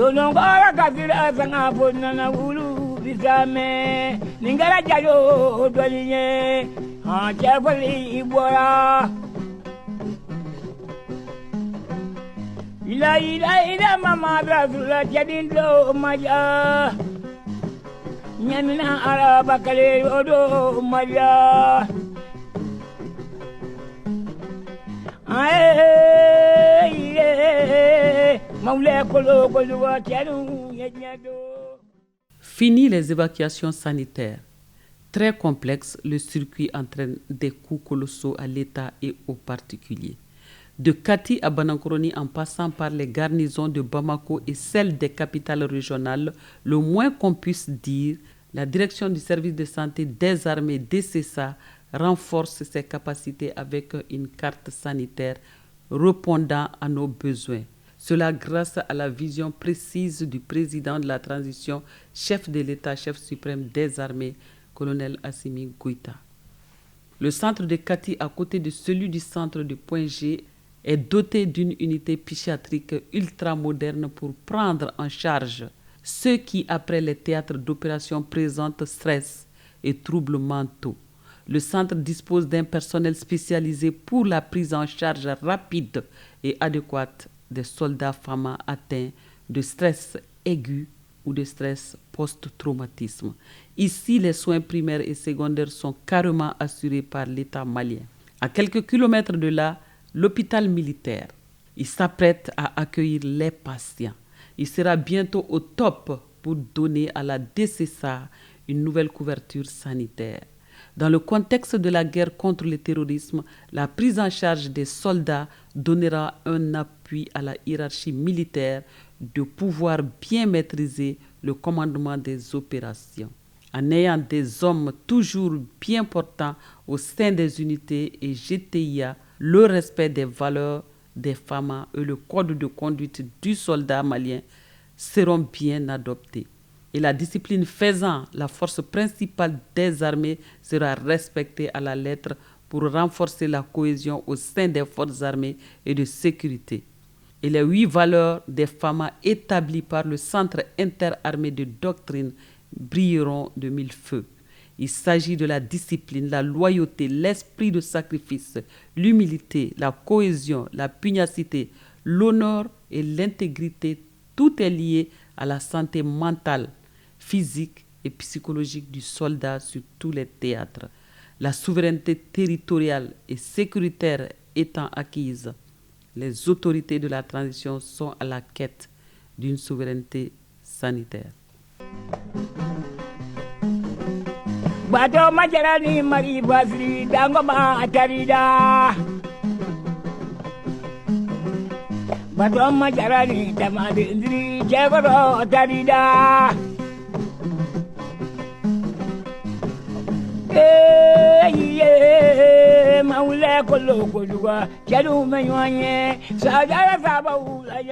Sonongora kafira sanga ponna na ulu bisame ningara jayo dolinye ha chefali ibora ila mama brazula jadindo maja nyamina araba kale odo maja Fini les évacuations sanitaires. Très complexe, le circuit entraîne des coûts colossaux à l'État et aux particuliers. De Kati à Banankoroni en passant par les garnisons de Bamako et celles des capitales régionales, le moins qu'on puisse dire, la direction du service de santé des armées DCSA renforce ses capacités avec une carte sanitaire répondant à nos besoins. Cela grâce à la vision précise du président de la transition, chef de l'État, chef suprême des armées, colonel Assimi Goïta. Le centre de Kati, à côté de celui du centre de Point G, est doté d'une unité psychiatrique ultramoderne pour prendre en charge ceux qui, après les théâtres d'opération, présentent stress et troubles mentaux. Le centre dispose d'un personnel spécialisé pour la prise en charge rapide et adéquate des soldats femmes atteints de stress aigu ou de stress post-traumatisme. Ici, les soins primaires et secondaires sont carrément assurés par l'État malien. À quelques kilomètres de là, l'hôpital militaire. Il s'apprête à accueillir les patients. Il sera bientôt au top pour donner à la DCSA une nouvelle couverture sanitaire. Dans le contexte de la guerre contre le terrorisme, la prise en charge des soldats donnera un appui à la hiérarchie militaire de pouvoir bien maîtriser le commandement des opérations. En ayant des hommes toujours bien portants au sein des unités et GTIA, le respect des valeurs des femmes et le code de conduite du soldat malien seront bien adoptés. Et la discipline faisant la force principale des armées sera respectée à la lettre pour renforcer la cohésion au sein des forces armées et de sécurité. Et les 8 valeurs des femmes établies par le Centre interarmé de doctrine brilleront de 1000 feux. Il s'agit de la discipline, la loyauté, l'esprit de sacrifice, l'humilité, la cohésion, la pugnacité, l'honneur et l'intégrité. Tout est lié à la santé mentale, physique et psychologique du soldat sur tous les théâtres. La souveraineté territoriale et sécuritaire étant acquise, les autorités de la transition sont à la quête d'une souveraineté sanitaire. Bato majarani mari basri dangoma atarida Bato majarani tamadindri jagoro atarida Maule kolo koluwa jalu menyoanye sajara sabawu la